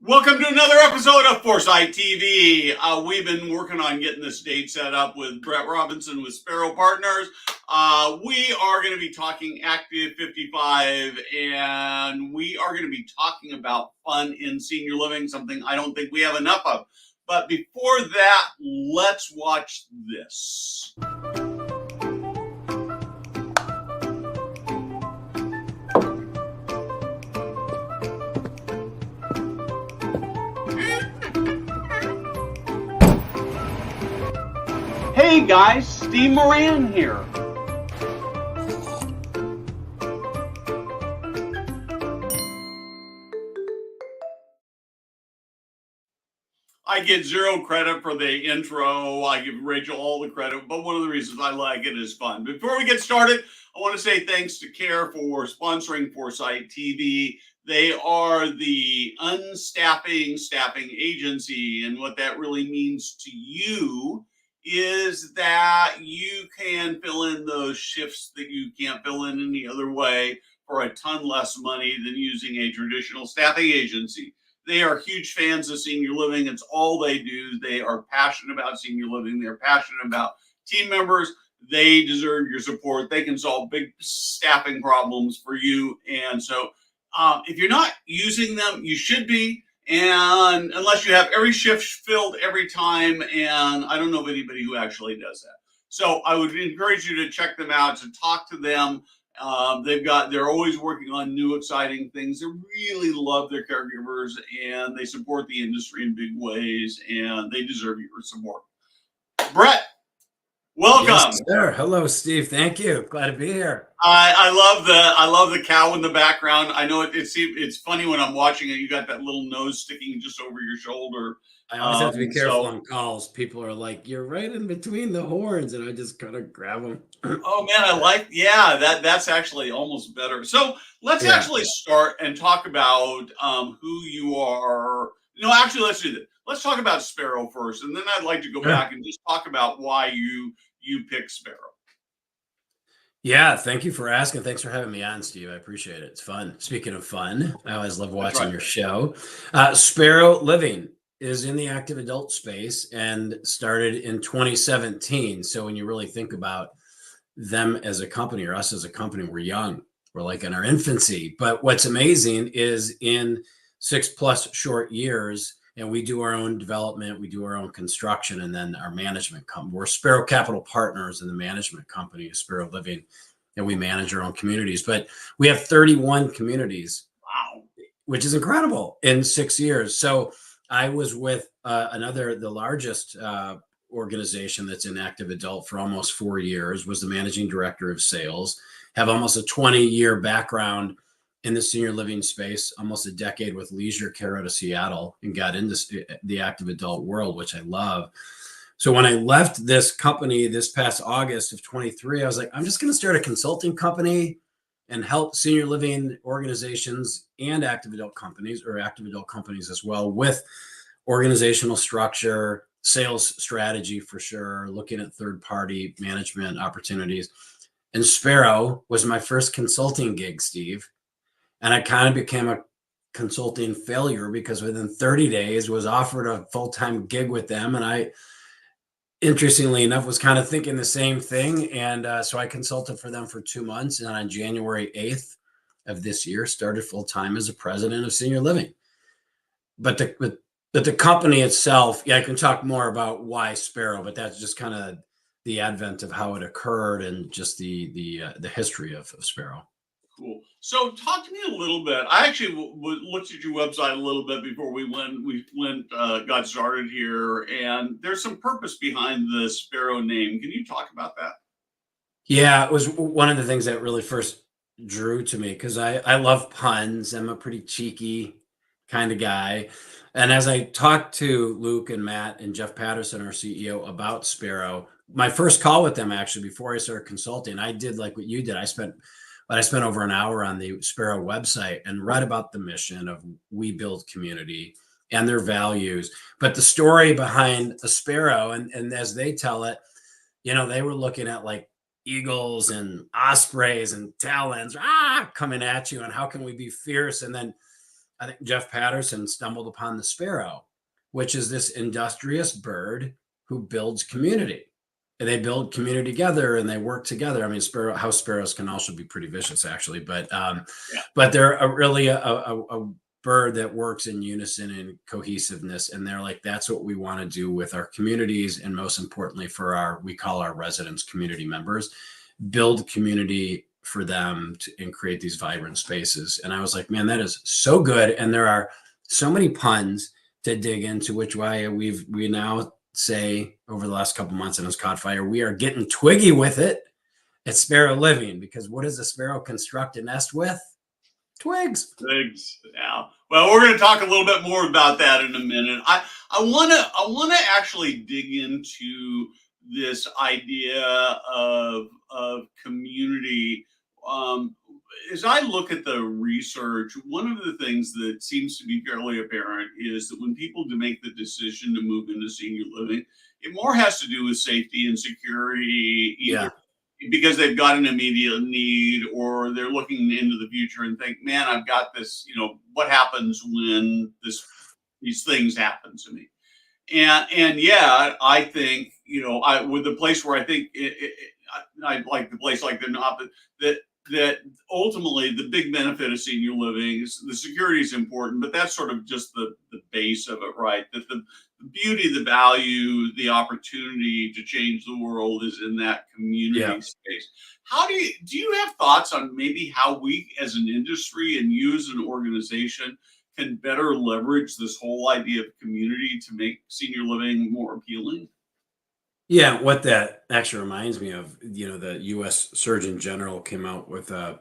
Welcome to another episode of Foresight TV. We've been working on getting this date set up with Brett Robinson with Sparrow Partners. We are going to be talking Active 55, and we are going to be talking about fun in senior living, something I don't think we have enough of. But before that, let's watch this. Hey guys, Steve Moran here. I get zero credit for the intro. I give Rachel all the credit, but one of the reasons I like it is fun. Before we get started, I want to say thanks to KARE for sponsoring Foresight TV. They are the staffing agency, and what that really means to you is that you can fill in those shifts that you can't fill in any other way for a ton less money than using a traditional staffing agency. They are huge fans of senior living. It's all they do. They are passionate about senior living. They're passionate about team members. They deserve your support. They can solve big staffing problems for you. And so if you're not using them, you should be. And unless you have every shift filled every time, and I don't know of anybody who actually does that. So I would encourage you to check them out, to talk to them. They're always working on new, exciting things. They really love their caregivers, and they support the industry in big ways, and they deserve your support. Brett, welcome. Yes, sir. Hello, Steve. Thank you. Glad to be here. I love the cow in the background. I know it's funny when I'm watching it. You got that little nose sticking just over your shoulder. I always have to be careful on calls. People are like, "You're right in between the horns," and I just kind of grab them. Oh man, that's actually almost better. So let's actually start and talk about who you are. No, actually, let's do that. Let's talk about Sparrow first, and then I'd like to go back and just talk about why you picked Sparrow. Yeah, thank you for asking. Thanks for having me on, Steve. I appreciate it. It's fun. Speaking of fun, I always love watching your show. Sparrow Living is in the active adult space and started in 2017. So when you really think about them as a company or us as a company, we're young. We're like in our infancy. But what's amazing is in 6+ short years, and we do our own development, we do our own construction, and then our management company. We're Sparrow Capital Partners, and the management company is Sparrow Living, and we manage our own communities. But we have 31 communities, wow, which is incredible in 6 years. So I was with the largest organization that's in active adult for almost 4 years, was the managing director of sales, have almost a 20-year background in the senior living space, almost a decade with Leisure Care out of Seattle, and got into the active adult world, which I love. So when I left this company this past August of 23, I was like, I'm just going to start a consulting company and help senior living organizations and active adult companies, or active adult companies as well, with organizational structure, sales strategy for sure, looking at third-party management opportunities. And Sparrow was my first consulting gig, Steve. And I kind of became a consulting failure because within 30 days was offered a full-time gig with them. And I, interestingly enough, was kind of thinking the same thing. And so I consulted for them for 2 months. And on January 8th of this year, started full-time as a president of senior living. But the company itself, I can talk more about why Sparrow, but that's just kind of the advent of how it occurred and just the history of Sparrow. Cool. So talk to me a little bit. I actually looked at your website a little bit before we got started here, and there's some purpose behind the Sparrow name. Can you talk about that? Yeah, it was one of the things that really first drew to me because I love puns. I'm a pretty cheeky kind of guy. And as I talked to Luke and Matt and Jeff Patterson, our CEO, about Sparrow, my first call with them, actually, before I started consulting, I did like what you did. I spent over an hour on the Sparrow website and read about the mission of we build community and their values. But the story behind a Sparrow, and as they tell it, they were looking at like eagles and ospreys and talons coming at you, and how can we be fierce? And then I think Jeff Patterson stumbled upon the sparrow, which is this industrious bird who builds community. And they build community together and they work together. I mean, house sparrows can also be pretty vicious, actually, but they're really a bird that works in unison and cohesiveness. And they're like, that's what we want to do with our communities, and most importantly for we call our residents community members, build community for them and create these vibrant spaces. And I was like, man, that is so good. And there are so many puns to dig into, which why we now say over the last couple months, and it's caught fire, we are getting twiggy with it at Sparrow Living, because what does a sparrow construct a nest with? Twigs. Yeah. Well, we're going to talk a little bit more about that in a minute. I want to actually dig into this idea of community. As I look at the research, one of the things that seems to be fairly apparent is that when people make the decision to move into senior living, it more has to do with safety and security, either because they've got an immediate need, or they're looking into the future and think, man, I've got this, what happens when these things happen to me? And yeah, I think, with the place where I think I like the place like that ultimately the big benefit of senior living is the security is important, but that's sort of just the base of it, right? That the beauty, the value, the opportunity to change the world is in that community space. How do you have thoughts on maybe how we as an industry and you as an organization can better leverage this whole idea of community to make senior living more appealing? Yeah, what that actually reminds me of, the U.S. Surgeon General came out with the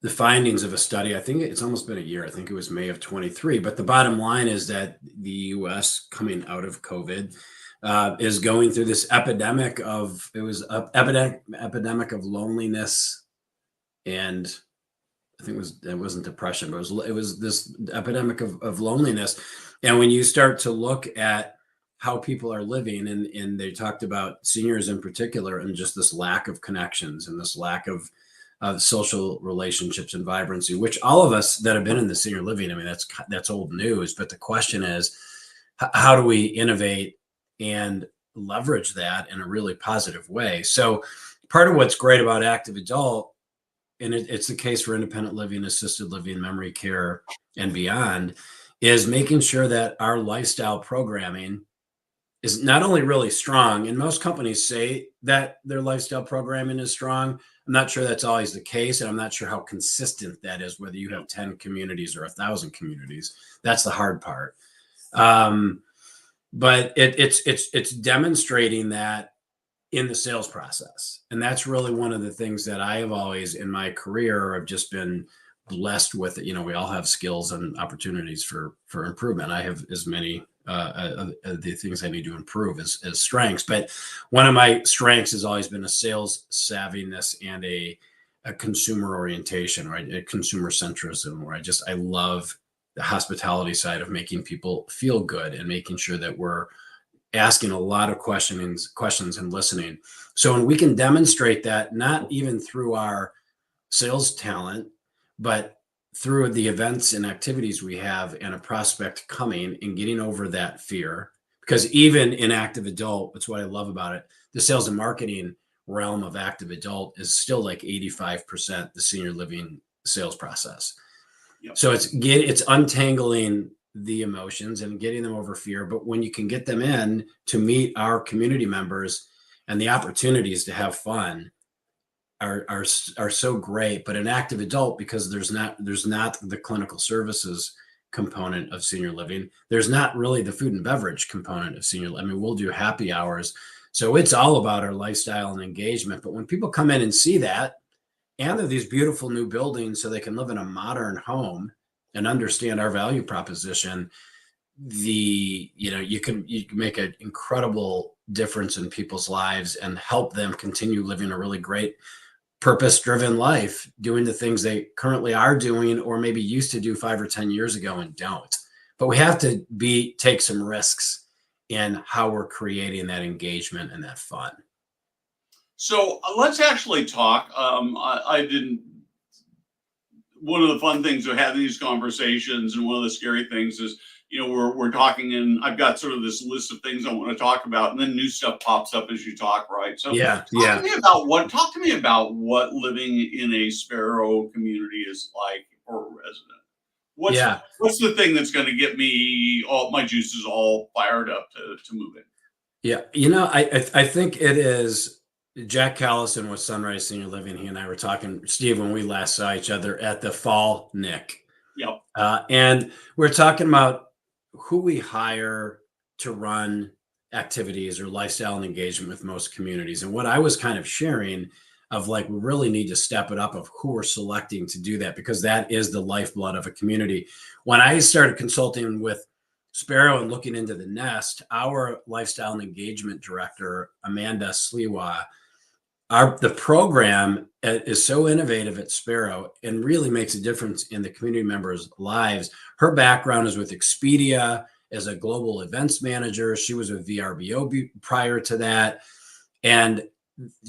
findings of a study. I think it's almost been a year. I think it was May of 23. But the bottom line is that the U.S. coming out of COVID is going through this epidemic of loneliness, and I think it wasn't depression, but it was this epidemic of loneliness. And when you start to look at how people are living, and they talked about seniors in particular, and just this lack of connections and this lack of social relationships and vibrancy, which all of us that have been in the senior living, I mean, that's old news. But the question is, how do we innovate and leverage that in a really positive way? So part of what's great about active adult, and it's the case for independent living, assisted living, memory care, and beyond, is making sure that our lifestyle programming is not only really strong, and most companies say that their lifestyle programming is strong. I'm not sure that's always the case, and I'm not sure how consistent that is, whether you have 10 communities or 1,000 communities. That's the hard part. But it's demonstrating that in the sales process. And that's really one of the things that I have always in my career, I've just been blessed with. We all have skills and opportunities for improvement. I have as many the things I need to improve as strengths, but one of my strengths has always been a sales savviness and a consumer orientation, right? A consumer centrism, where I love the hospitality side of making people feel good and making sure that we're asking a lot of questions and listening. So when we can demonstrate that, not even through our sales talent, but through the events and activities we have, and a prospect coming and getting over that fear, because even in active adult, that's what I love about it. The sales and marketing realm of active adult is still like 85% the senior living sales process. Yep. So it's untangling the emotions and getting them over fear. But when you can get them in to meet our community members, and the opportunities to have fun are so great. But in active adult, because there's not the clinical services component of senior living, there's not really the food and beverage component of senior. I mean, we'll do happy hours, so it's all about our lifestyle and engagement. But when people come in and see that, and they're these beautiful new buildings, so they can live in a modern home and understand our value proposition, you can make an incredible difference in people's lives and help them continue living a really great purpose-driven life, doing the things they currently are doing, or maybe used to do 5 or 10 years ago and don't. But we have to take some risks in how we're creating that engagement and that fun. So let's actually talk. one of the fun things of having these conversations, and one of the scary things is, we're talking, and I've got sort of this list of things I want to talk about, and then new stuff pops up as you talk, right? So Yeah, talk to me about what living in a Sparrow community is like for a resident. What's the thing that's going to get me all my juices all fired up to move in? Yeah, I think it is Jack Callison with Sunrise Senior Living. He and I were talking, Steve, when we last saw each other at the Fall Nick. Yep. And we're talking about who we hire to run activities or lifestyle and engagement with most communities. And what I was kind of sharing of like, we really need to step it up of who we're selecting to do that, because that is the lifeblood of a community. When I started consulting with Sparrow and looking into the nest, our lifestyle and engagement director, Amanda Sliwa, the program is so innovative at Sparrow and really makes a difference in the community members' lives. Her background is with Expedia as a global events manager. She was with VRBO prior to that. And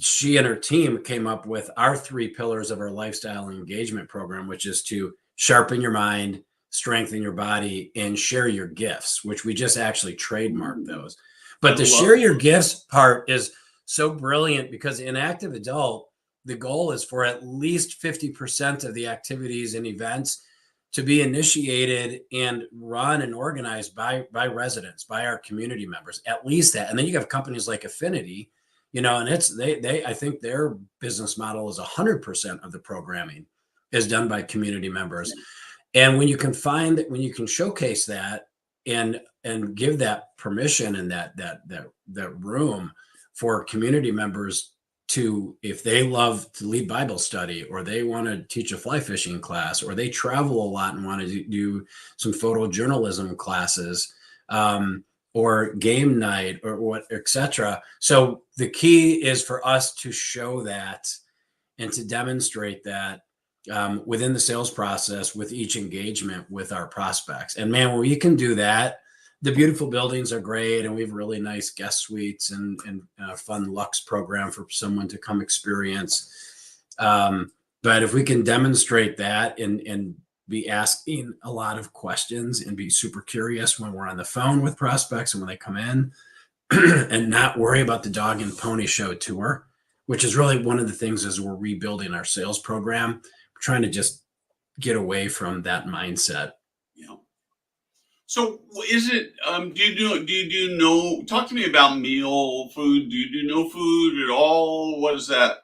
she and her team came up with our 3 pillars of our lifestyle and engagement program, which is to sharpen your mind, strengthen your body, and share your gifts, which we just actually trademarked those. But the share your gifts part is so brilliant, because in active adult, the goal is for at least 50% of the activities and events to be initiated and run and organized by residents, by our community members, at least that. And then you have companies like Affinity, and I think their business model is 100% of the programming is done by community members. And when you can showcase that and give that permission and that room for community members to, if they love to lead Bible study, or they want to teach a fly fishing class, or they travel a lot and want to do some photojournalism classes, or game night, or what, etc. So the key is for us to show that and to demonstrate that within the sales process with each engagement with our prospects. And man, when we can do that, the beautiful buildings are great, and we have really nice guest suites and a fun Lux program for someone to come experience. But if we can demonstrate that and be asking a lot of questions and be super curious when we're on the phone with prospects and when they come in, and not worry about the dog and pony show tour, which is really one of the things as we're rebuilding our sales program. We're trying to just get away from that mindset. Yeah. So is it, do you know, talk to me about meal food. Do you do no food at all? What is that?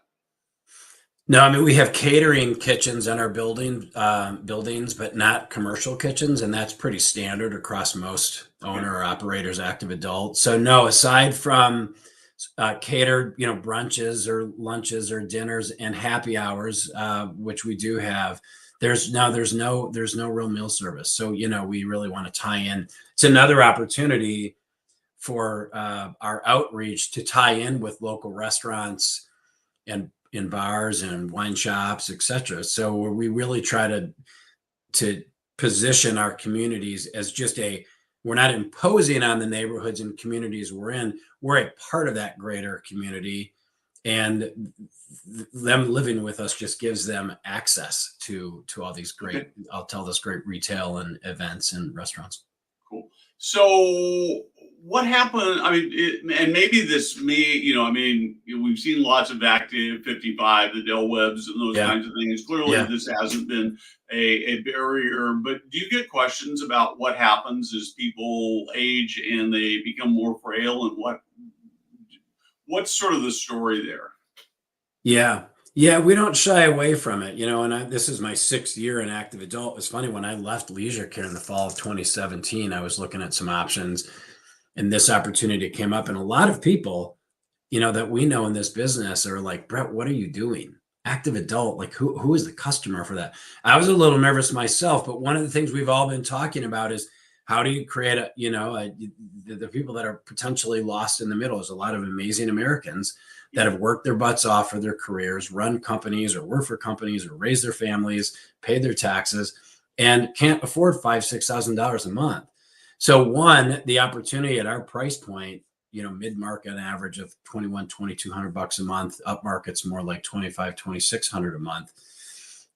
No, I mean, we have catering kitchens in our buildings, but not commercial kitchens. And that's pretty standard across most owner or operators, active adult. So no, aside from catered, brunches or lunches or dinners and happy hours, which we do have, there's no real meal service. So, we really want to tie in. It's another opportunity for our outreach to tie in with local restaurants and in bars and wine shops, etc. So we really try to position our communities as we're not imposing on the neighborhoods and communities we're in. We're a part of that greater community, and them living with us just gives them access to all these great, great retail and events and restaurants. Cool. So what happened? I mean, and maybe this we've seen lots of active 55, the Del Webbs and those kinds of things. Clearly, this hasn't been a barrier, but do you get questions about what happens as people age and they become more frail, and what's sort of the story there? Yeah, we don't shy away from it, and this is my 6th year in active adult. It's funny, when I left Leisure Care in the fall of 2017, I was looking at some options, and this opportunity came up. And a lot of people, that we know in this business are like, Brett, what are you doing? Active adult, like who is the customer for that? I was a little nervous myself, but one of the things we've all been talking about is how do you create the people that are potentially lost in the middle. There's a lot of amazing Americans that have worked their butts off for their careers, run companies or work for companies or raise their families, pay their taxes, and can't afford $5,000-$6,000 a month. So the opportunity at our price point, mid-market average of $2,100-$2,200 a month, up market's more like $2,500-$2,600 a month,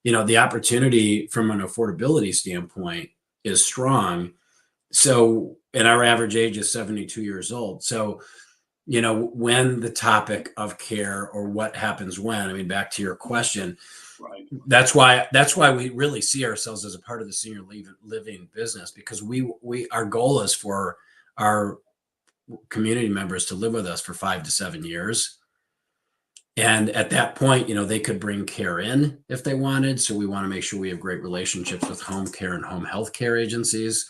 the opportunity from an affordability standpoint is strong. So, and our average age is 72 years old. So, when the topic of care, or what happens when, I mean, back to your question, Right. that's why we really see ourselves as a part of the senior living business, because our goal is for our community members to live with us for 5 to 7 years. And at that point, they could bring care in if they wanted. So we want to make sure we have great relationships with home care and home health care agencies.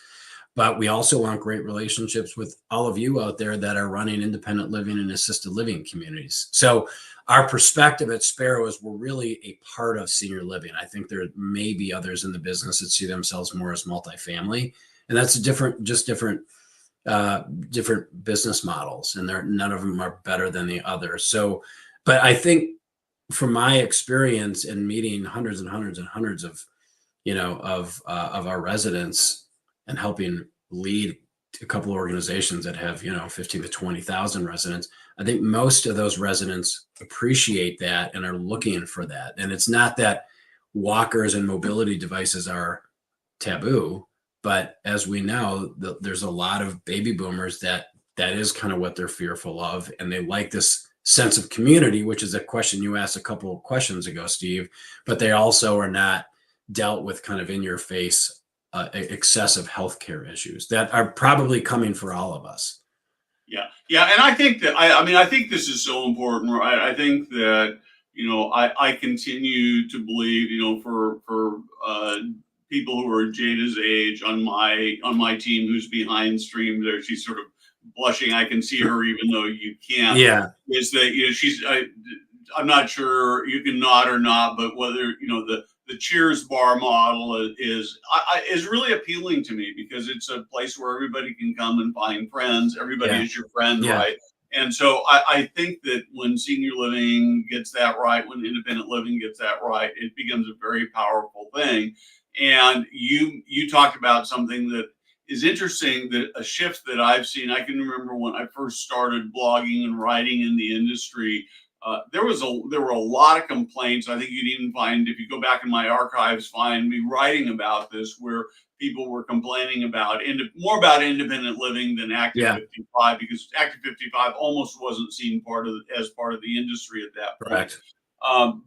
But we also want great relationships with all of you out there that are running independent living and assisted living communities. So our perspective at Sparrow is we're really a part of senior living. I think there may be others in the business that see themselves more as multifamily, and that's different business models, and none of them are better than the other. So, but I think from my experience in meeting hundreds and hundreds and hundreds of our residents, and helping lead a couple of organizations that have 15 to 20,000 residents, I think most of those residents appreciate that and are looking for that. And it's not that walkers and mobility devices are taboo, but as we know, there's a lot of baby boomers that is kind of what they're fearful of, and they like this sense of community, which is a question you asked a couple of questions ago, Steve. But they also are not dealt with kind of in your face excessive healthcare issues that are probably coming for all of us. Yeah, yeah, and I think that I think this is so important, right? I think that I continue to believe, for people who are Jada's age on my team, who's behind stream there, she's sort of blushing. I can see her even though you can't. Yeah, Is that she's I'm not sure you can nod or not, but whether the Cheers bar model is really appealing to me, because it's a place where everybody can come and find friends. Everybody is your friend, yeah. right? And so I think that when senior living gets that right, when independent living gets that right, it becomes a very powerful thing. And you talked about something that is interesting, that a shift that I've seen. I can remember when I first started blogging and writing in the industry. There were a lot of complaints. I think you'd even find, if you go back in my archives, find me writing about this, where people were complaining about more about independent living than Active 55, because Active 55 almost wasn't seen as part of the industry at that point. Correct.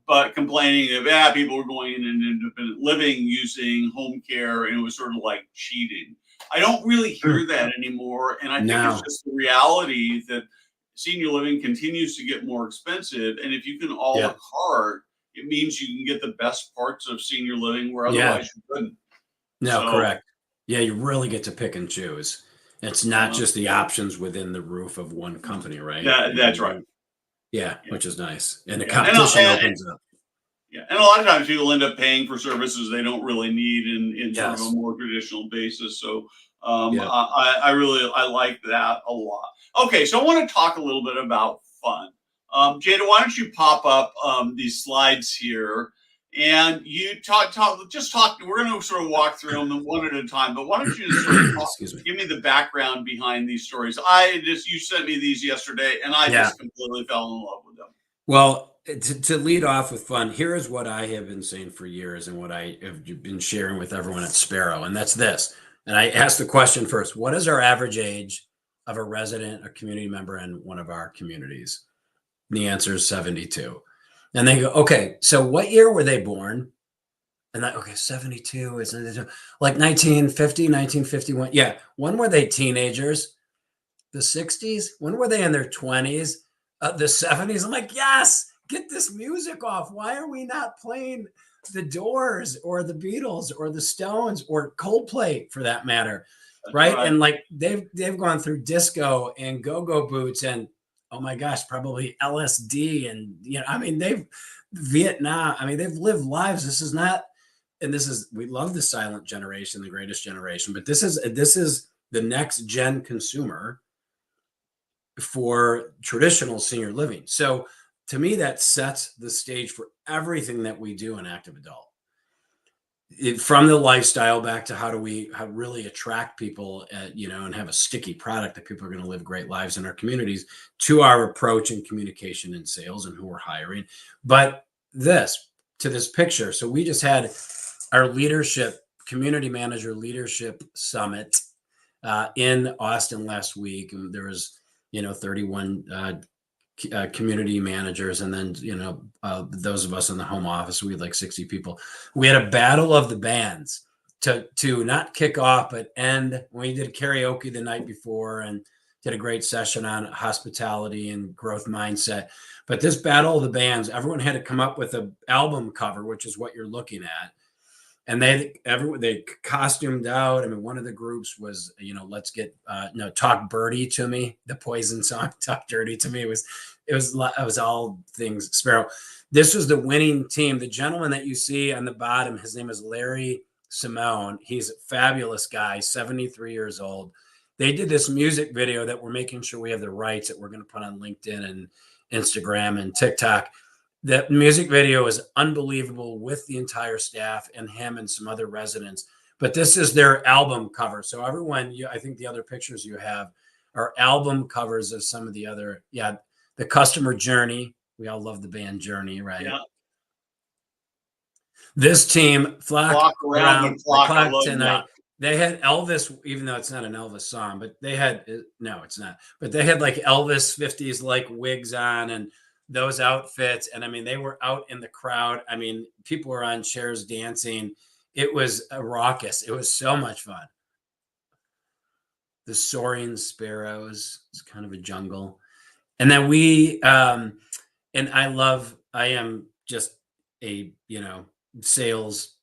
But complaining of people were going into independent living using home care, and it was sort of like cheating. I don't really hear that anymore, and I think it's just the reality that senior living continues to get more expensive, and if you can a la carte, it means you can get the best parts of senior living where otherwise you couldn't. No, correct. Yeah, you really get to pick and choose. It's not just the options within the roof of one company, right? That's right. Yeah, which is nice, and the competition opens up. Yeah, and a lot of times people end up paying for services they don't really need in sort of a more traditional basis. So I really like that a lot. Okay, so I want to talk a little bit about fun. Jada, why don't you pop up these slides here, and you talk. We're going to sort of walk through them one at a time, but why don't you just sort of give me the background behind these stories? You sent me these yesterday, and I just completely fell in love with them. Well, to lead off with fun, here is what I have been saying for years, and what I have been sharing with everyone at Sparrow, and that's this. And I asked the question first: what is our average age of a resident, a community member in one of our communities? And the answer is 72. And they go, okay, so what year were they born? And that, okay, 72 is like 1950, 1951. Yeah. When were they teenagers? The 60s? When were they in their 20s? The 70s? I'm like, yes, get this music off. Why are we not playing the Doors or the Beatles or the Stones or Coldplay for that matter? Right? And like they've gone through disco and go-go boots and, oh my gosh, probably LSD, and I mean, Vietnam, I mean, they've lived lives. This is not, and we love the silent generation, the greatest generation, but this is the next gen consumer for traditional senior living. So to me, that sets the stage for everything that we do in active adult. From the lifestyle back to how really attract people, and have a sticky product that people are going to live great lives in our communities, to our approach in communication and sales and who we're hiring. But to this picture. So we just had our community manager leadership summit in Austin last week, and there was 31 community managers, and then those of us in the home office, we had like 60 people. We had a battle of the bands to not kick off but end. We did karaoke the night before and did a great session on hospitality and growth mindset. But this battle of the bands, everyone had to come up with an album cover, which is what you're looking at. And they costumed out. I mean, one of the groups was, let's get Talk Birdie to Me, the Poison song, Talk Dirty to Me. It was all things Sparrow. This was the winning team. The gentleman that you see on the bottom, his name is Larry Simone. He's a fabulous guy, 73 years old. They did this music video that we're making sure we have the rights that we're going to put on LinkedIn and Instagram and TikTok. The music video is unbelievable with the entire staff and him and some other residents. But this is their album cover. So everyone, I think the other pictures you have are album covers of some of the other, the customer Journey. We all love the band Journey, right? Yeah. This team, Flock Around the Clock Tonight. They had Elvis, even though it's not an Elvis song, but they had, no, it's not. But they had like Elvis 50s like wigs on and those outfits. And I mean, they were out in the crowd. I mean, people were on chairs dancing. It was raucous. It was so much fun. The soaring sparrows, it's kind of a jungle. And then and I am just a, sales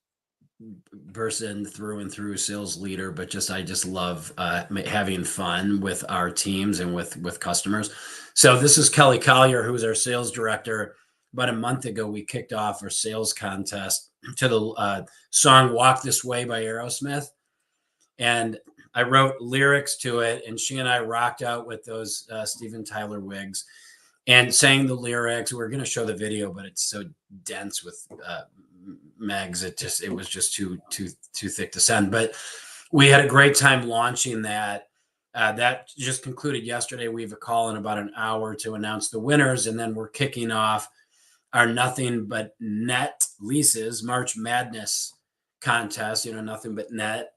person through and through, sales leader, but I just love having fun with our teams and with customers. So this is Kelly Collier, who is our sales director. About a month ago, we kicked off our sales contest to the song Walk This Way by Aerosmith. And I wrote lyrics to it, and she and I rocked out with those Steven Tyler wigs and sang the lyrics. We're going to show the video, but it's so dense with Megs. It was just too thick to send. But we had a great time launching that. That just concluded yesterday. We have a call in about an hour to announce the winners, and then we're kicking off our Nothing But Net leases March Madness contest. Nothing but net.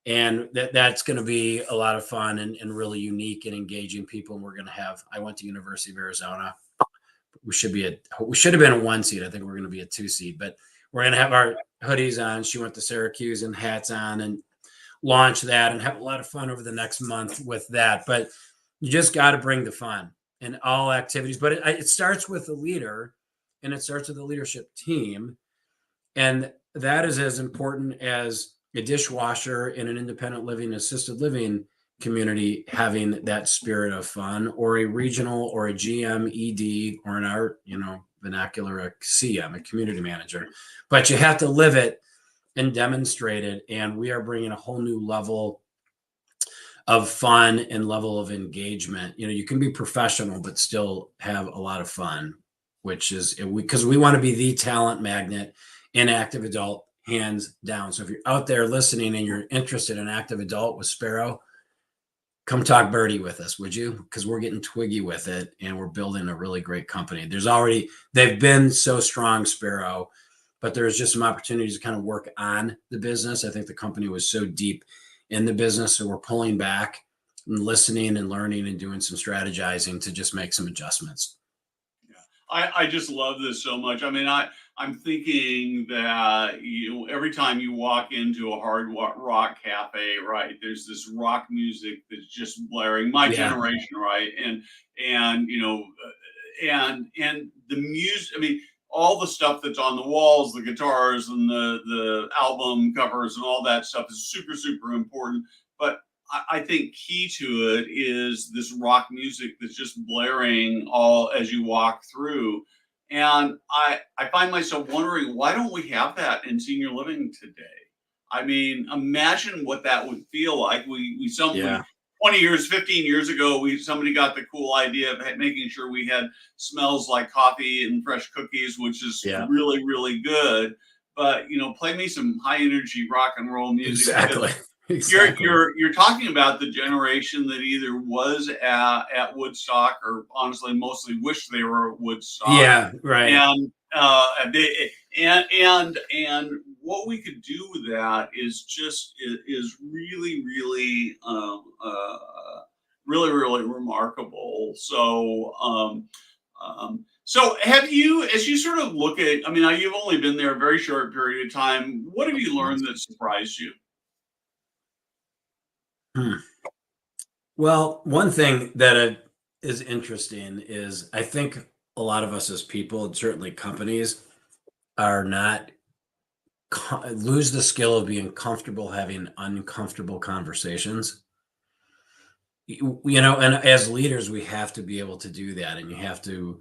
And that's going to be a lot of fun and really unique and engaging people. And we're going to have, I went to University of Arizona. We should have been a 1 seed. I think we're going to be a 2 seed, but we're going to have our hoodies on. She went to Syracuse and hats on and launch that and have a lot of fun over the next month with that. But you just got to bring the fun in all activities. But it starts with the leader, and it starts with the leadership team. And that is as important as a dishwasher in an independent living, assisted living community having that spirit of fun, or a regional or a GM, ED, or in our, vernacular, a CM, a community manager. But you have to live it and demonstrate it. And we are bringing a whole new level of fun and level of engagement. You can be professional, but still have a lot of fun, which is because we want to be the talent magnet in active adult, hands down. So if you're out there listening and you're interested in active adult with Sparrow, come talk birdie with us, would you? Because we're getting twiggy with it, and we're building a really great company. They've been so strong, Sparrow, but there's just some opportunities to kind of work on the business. I think the company was so deep in the business, so we're pulling back and listening and learning and doing some strategizing to just make some adjustments. Yeah, I just love this so much. I mean, I'm thinking that every time you walk into a hard rock cafe, right, there's this rock music that's just blaring. My generation, right, and the music. I mean, all the stuff that's on the walls, the guitars and the album covers and all that stuff is super, super important. But I think key to it is this rock music that's just blaring all as you walk through. And I find myself wondering, why don't we have that in senior living today? I mean, imagine what that would feel like. We 20 years, 15 years ago, somebody got the cool idea of making sure we had smells like coffee and fresh cookies, which is really, really good. But play me some high energy rock and roll music. Exactly. You're talking about the generation that either was at Woodstock or honestly mostly wish they were at Woodstock. Yeah, right. And what we could do with that is just is really really remarkable. So have you, as you sort of look at, I mean, now you've only been there a very short period of time. What have you learned that surprised you? Hmm. Well, one thing that is interesting is I think a lot of us as people, and certainly companies, are not lose the skill of being comfortable having uncomfortable conversations. And as leaders, we have to be able to do that, and you have to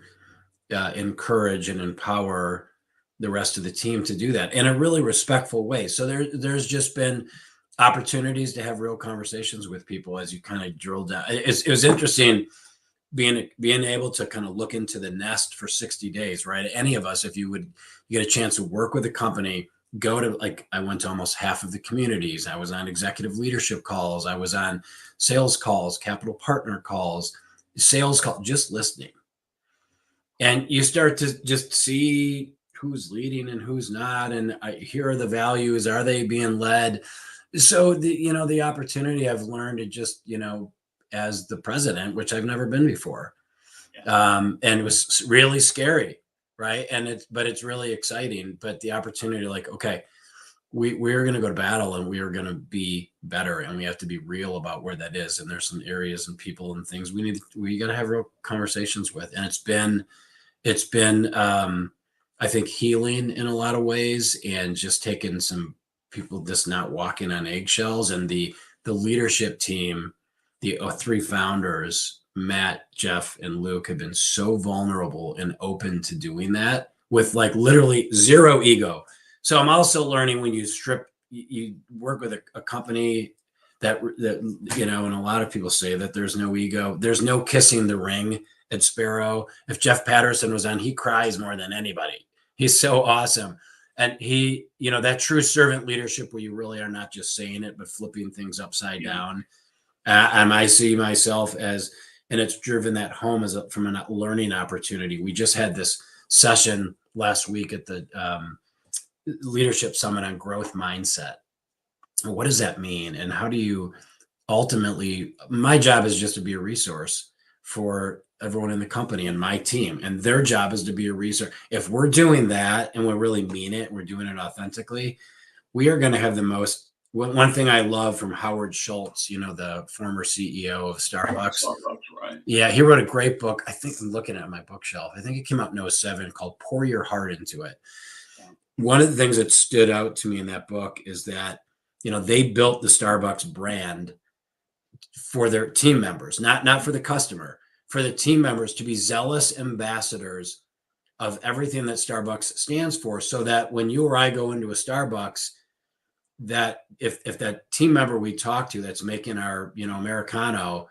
encourage and empower the rest of the team to do that in a really respectful way. So there's just been opportunities to have real conversations with people as you kind of drill down. It was interesting being able to kind of look into the nest for 60 days, right? Any of us, if you get a chance to work with a company, go to, like, I went to almost half of the communities. I was on executive leadership calls. I was on sales calls, capital partner calls, sales calls, just listening. And you start to just see who's leading and who's not. And here are the values. Are they being led? So the opportunity I've learned to just, as the president, which I've never been before. And it was really scary. Right. But it's really exciting. But the opportunity, like, okay, we're going to go to battle and we are going to be better, and we have to be real about where that is. And there's some areas and people and things we got to have real conversations with. And it's been I think healing in a lot of ways, and just taking some people just not walking on eggshells. And the leadership team, the three founders, Matt, Jeff, and Luke, have been so vulnerable and open to doing that with like literally zero ego. So I'm also learning, when you work with a company that and a lot of people say that there's no ego, there's no kissing the ring at Sparrow. If Jeff Patterson was on, he cries more than anybody. He's so awesome. And he, that true servant leadership where you really are not just saying it, but flipping things upside down. And I see myself as, and it's driven that home from a learning opportunity. We just had this session last week at the Leadership Summit on growth mindset. What does that mean? And how do you ultimately, my job is just to be a resource for everyone in the company and my team, and their job is to be a resource. If we're doing that and we really mean it, we're doing it authentically, we are going to have the most. One thing I love from Howard Schultz, the former CEO of Starbucks. Right. Yeah, he wrote a great book. I think I'm looking at my bookshelf. I think it came out in 2007, called Pour Your Heart Into It. One of the things that stood out to me in that book is that, they built the Starbucks brand for their team members, not for the customer, for the team members to be zealous ambassadors of everything that Starbucks stands for, so that when you or I go into a Starbucks, that if that team member we talk to that's making our, Americano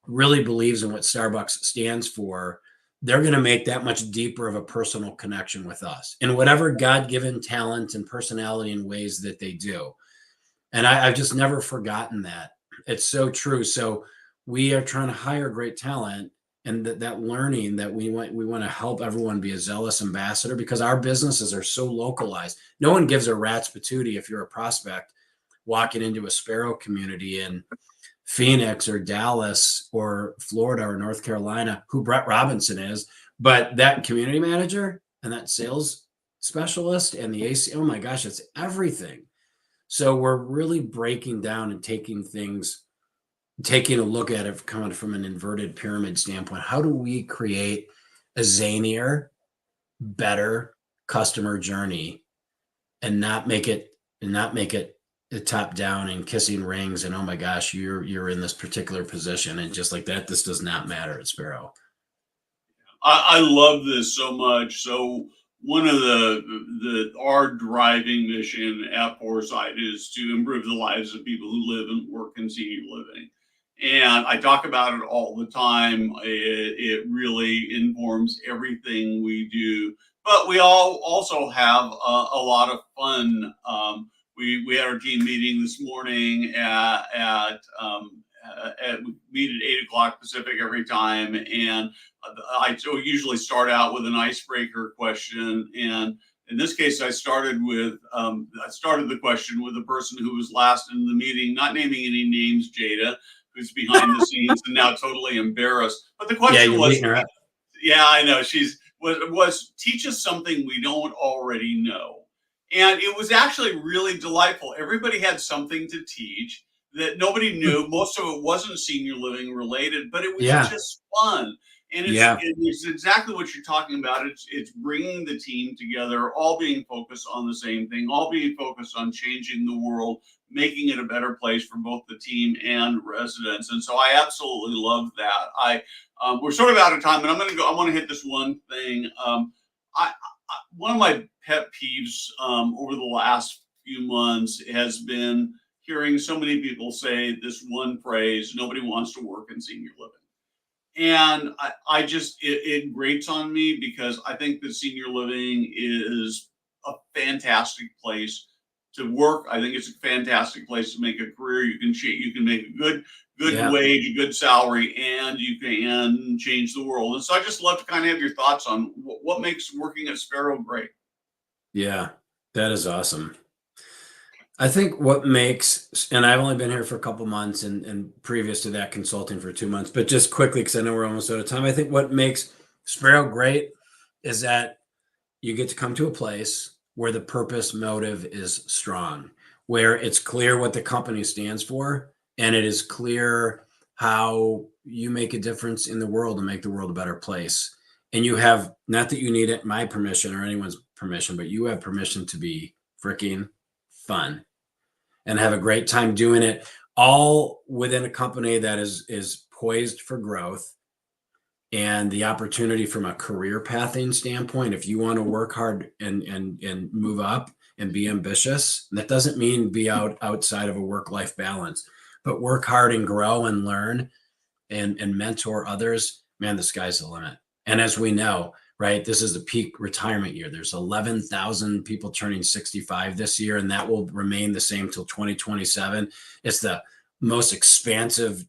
really believes in what Starbucks stands for, they're going to make that much deeper of a personal connection with us in whatever God-given talent and personality and ways that they do. And I've just never forgotten that. It's so true. So we are trying to hire great talent, and that learning that we want to help everyone be a zealous ambassador, because our businesses are so localized. No one gives a rat's patootie if you're a prospect walking into a Sparrow community in Phoenix or Dallas or Florida or North Carolina, who Brett Robinson is, but that community manager and that sales specialist and the AC, oh my gosh, it's everything. So we're really breaking down and taking a look at it coming from an inverted pyramid standpoint. How do we create a zanier, better customer journey, and not make it the top down and kissing rings and, oh my gosh, you're in this particular position, and just like that, this does not matter at Sparrow. I love this so much. So one of our driving mission at Foresight is to improve the lives of people who live and work in senior living. And I talk about it all the time. It really informs everything we do. But we all also have a lot of fun we had our team meeting this morning we meet at 8 o'clock Pacific every time, and I usually start out with an icebreaker question. And in this case, I started the question with the person who was last in the meeting, not naming any names, Jada, who's behind the scenes and now totally embarrassed. But the question was, yeah, I know, was teach us something we don't already know. And it was actually really delightful. Everybody had something to teach that nobody knew. Most of it wasn't senior living related, but it was just fun. And it's exactly what you're talking about. It's bringing the team together, all being focused on the same thing, all being focused on changing the world, making it a better place for both the team and residents. And so I absolutely love that. We're sort of out of time, and I want to hit this one thing. One of my pet peeves over the last few months has been hearing so many people say this one phrase: nobody wants to work in senior living. And it grates on me, because I think that senior living is a fantastic place to work. I think it's a fantastic place to make a career. You can make a good wage, a good salary, and you can change the world. And so I just love to kind of have your thoughts on what makes working at Sparrow great. Yeah, that is awesome. I think what makes, and I've only been here for a couple months, and previous to that consulting for 2 months, but just quickly, because I know we're almost out of time, I think what makes Sparrow great is that you get to come to a place where the purpose motive is strong, where it's clear what the company stands for, and it is clear how you make a difference in the world and make the world a better place. And you have, not that you need it, my permission or anyone's permission, but you have permission to be freaking fun and have a great time doing it, all within a company that is poised for growth. And the opportunity from a career pathing standpoint, if you want to work hard and move up and be ambitious, that doesn't mean be outside of a work-life balance, but work hard and grow and learn and mentor others, man, the sky's the limit. And as we know, right, this is the peak retirement year. There's 11,000 people turning 65 this year, and that will remain the same till 2027. It's the most expansive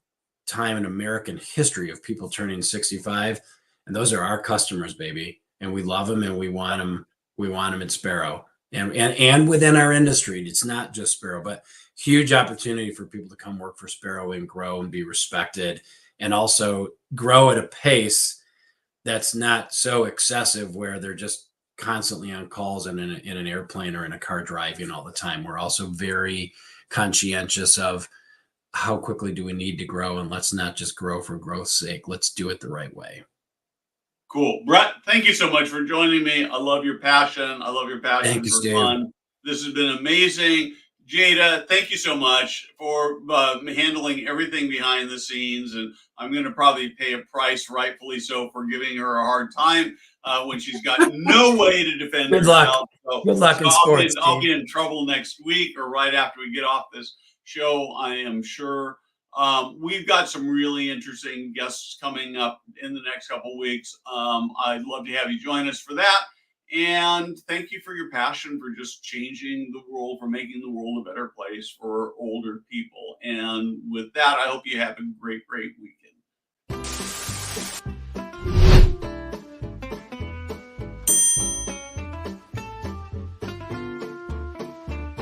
time in American history of people turning 65. And those are our customers, baby. And we love them, and we want them. We want them at Sparrow and within our industry. It's not just Sparrow, but huge opportunity for people to come work for Sparrow and grow and be respected, and also grow at a pace that's not so excessive where they're just constantly on calls and in an airplane or in a car driving all the time. We're also very conscientious of how quickly do we need to grow, and let's not just grow for growth's sake. Let's do it the right way. Cool. Brett, thank you so much for joining me. I love your passion. I love your passion Thank you, for Steve. fun. This has been amazing. Jada, thank you so much for handling everything behind the scenes. And I'm going to probably pay a price, rightfully so, for giving her a hard time when she's got no way to defend herself. Good luck in sports. I'll be in trouble next week or right after we get off this show, I am sure. We've got some really interesting guests coming up in the next couple of weeks. I'd love to have you join us for that. And thank you for your passion for just changing the world, for making the world a better place for older people. And with that, I hope you have a great, great weekend.